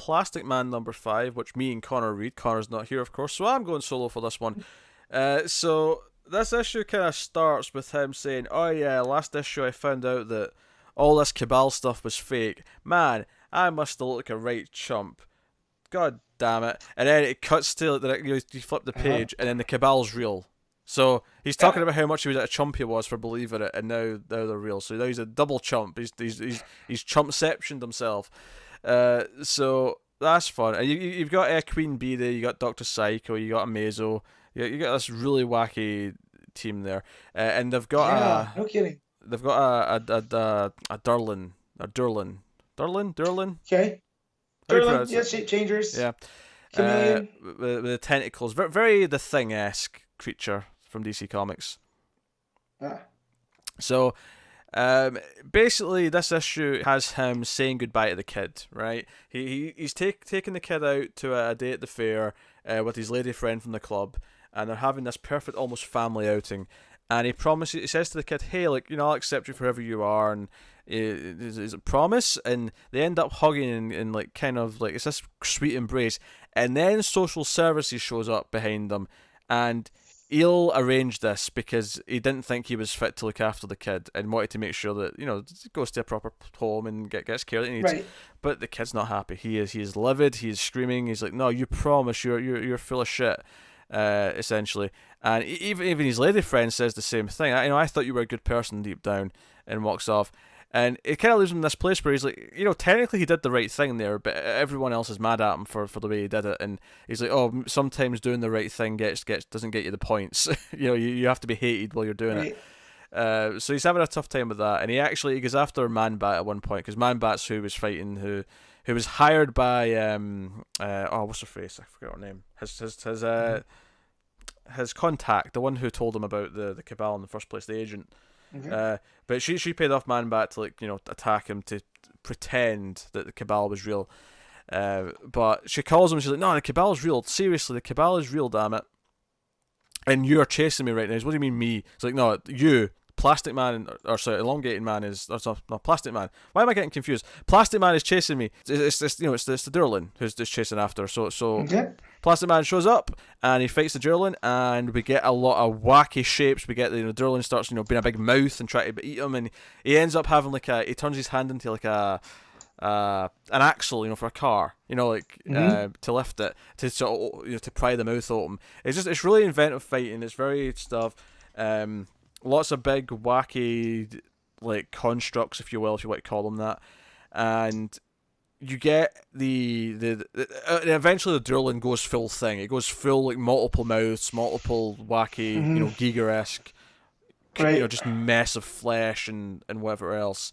Plastic Man #5, which me and Connor read. Connor's not here, of course, so I'm going solo for this one. So this issue kind of starts with him saying, "Oh yeah, last issue I found out that all this Cabal stuff was fake. Man, I must have looked like a right chump. God damn it!" And then it cuts to you flip the page, and then the Cabal's real. So he's talking about how much he was at a chump he was for believing it, and now they're real. So now he's a double chump. He's chumpceptioned himself. So that's fun. And you've got Queen Bee there. You got Dr. Psycho. You got Amazo. You got this really wacky team there, and they've got no kidding. They've got a Durlin. Durlin. Okay. Durlin, yeah, shape changers. Yeah. Chameleon. With the tentacles, very the Thing-esque creature from DC Comics. So, basically, this issue has him saying goodbye to the kid. Right? He's taking the kid out to a day at the fair with his lady friend from the club, and they're having this perfect, almost family outing. And he says to the kid, "Hey, I'll accept you for whoever you are," and is it promise? And they end up hugging and it's this sweet embrace. And then social services shows up behind them, and he'll arrange this because he didn't think he was fit to look after the kid and wanted to make sure that it goes to a proper home and gets care that he needs. Right. But the kid's not happy. He is livid. He is screaming. He's like, "No, you promise. You're full of shit." Essentially, and even his lady friend says the same thing. I thought you were a good person deep down, and walks off. And it kind of leaves him in this place where he's like, technically he did the right thing there, but everyone else is mad at him for the way he did it. And he's like, "Oh, sometimes doing the right thing doesn't get you the points. You have to be hated while you're doing it." So he's having a tough time with that, and he goes after Man-Bat at one point, because Man-Bat's who was fighting, who was hired by what's her face? I forget her name. His contact, the one who told him about the Cabal in the first place, the agent. Okay. But she paid off Man-Bat to attack him, to pretend that the Cabal was real. But she calls him. She's like, "No, the Cabal's real. Seriously, the Cabal is real. Damn it! And you're chasing me right now." What do you mean me? It's like, "No, you." Plastic Man, Elongated Man is... No, Plastic Man. Why am I getting confused? Plastic Man is chasing me. It's the Durlin who's just chasing after. So okay. Plastic Man shows up, and he fights the Durlin, and we get a lot of wacky shapes. We get Durlin starts, being a big mouth and trying to eat him, and he ends up having he turns his hand into an axle, for a car, to lift it, to pry the mouth open. It's really inventive fighting. It's very stuff. Lots of big, wacky, constructs, if you want to call them that. And you get and eventually the Durlin goes full thing. It goes full, multiple mouths, multiple wacky, Giger-esque, just mess of flesh and whatever else.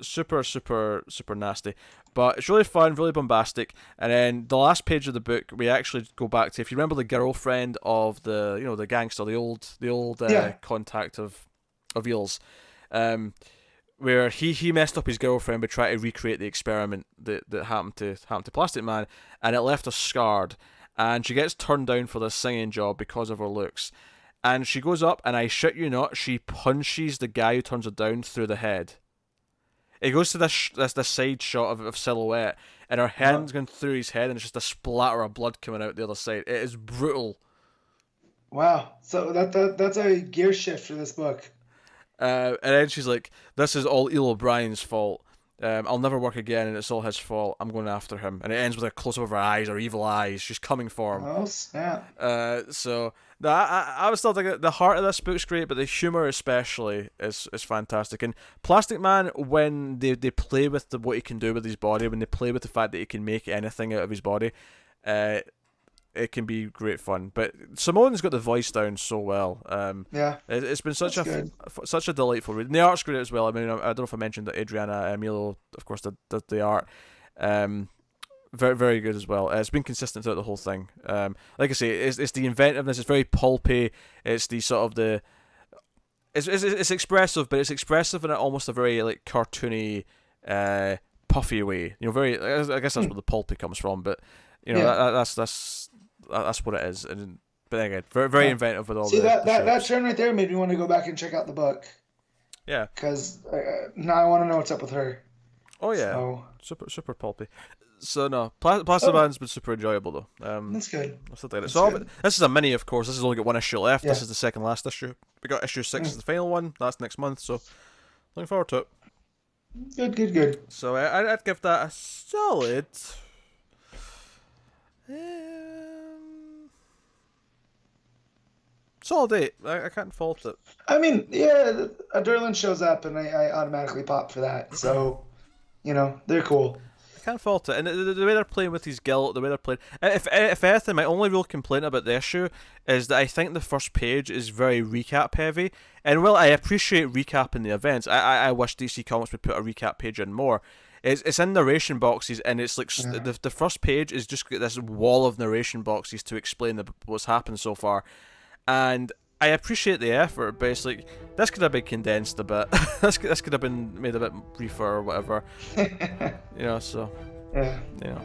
Super, super, super nasty. But it's really fun, really bombastic. And then the last page of the book, we actually go back to, if you remember the girlfriend of the the gangster, the old contact of Eels, where he messed up his girlfriend by trying to recreate the experiment that happened to Plastic Man, and it left her scarred. And she gets turned down for this singing job because of her looks. And she goes up, and I shit you not, she punches the guy who turns her down through the head. It goes to this side shot of silhouette, and her hand's going through his head, and it's just a splatter of blood coming out the other side. It is brutal. Wow. So that's a gear shift for this book. And then she's like, "This is all Eel O'Brien's fault. I'll never work again, and it's all his fault. I'm going after him." And it ends with a close-up of her eyes, her evil eyes. She's coming for him. Oh, snap. So no, I was still thinking the heart of this book's great, but the humor especially is fantastic. And Plastic Man, when they play with what he can do with his body, when they play with the fact that he can make anything out of his body, it can be great fun. But Simone's got the voice down so well. It's been such a delightful read. And the art's great as well. I mean, I don't know if I mentioned that Adriana Emilio, of course, did the art. Very, very good as well. It's been consistent throughout the whole thing. Like I say, it's the inventiveness. It's very pulpy. It's the sort of the... It's expressive, but it's expressive in almost a very cartoony, puffy way. Very. I guess that's where the pulpy comes from. But that's what it is. But again, very, very inventive with all. See that turn right there made me want to go back and check out the book. Yeah. Because now I want to know what's up with her. Oh yeah, So super pulpy. So no, Plastic Man's been super enjoyable though. that's good. I still like it. That's So good. this is a mini, of course. This has only got one issue left. Yeah. This is the second last issue. We got issue 6 as the final one. That's next month. So looking forward to it. Good. So I'd give that a solid. Solid 8. I can't fault it. I mean, yeah, a Derlin shows up and I automatically pop for that. So, they're cool. I can't fault it, and the way they're playing with his guilt, the way they're playing. If anything, my only real complaint about the issue is that I think the first page is very recap heavy. And while I appreciate recapping the events, I wish DC Comics would put a recap page in more. It's in narration boxes, and it's like the first page is just this wall of narration boxes to explain what's happened so far. And I appreciate the effort, but it's like this could have been condensed a bit. this could have been made a bit briefer or whatever. So Yeah.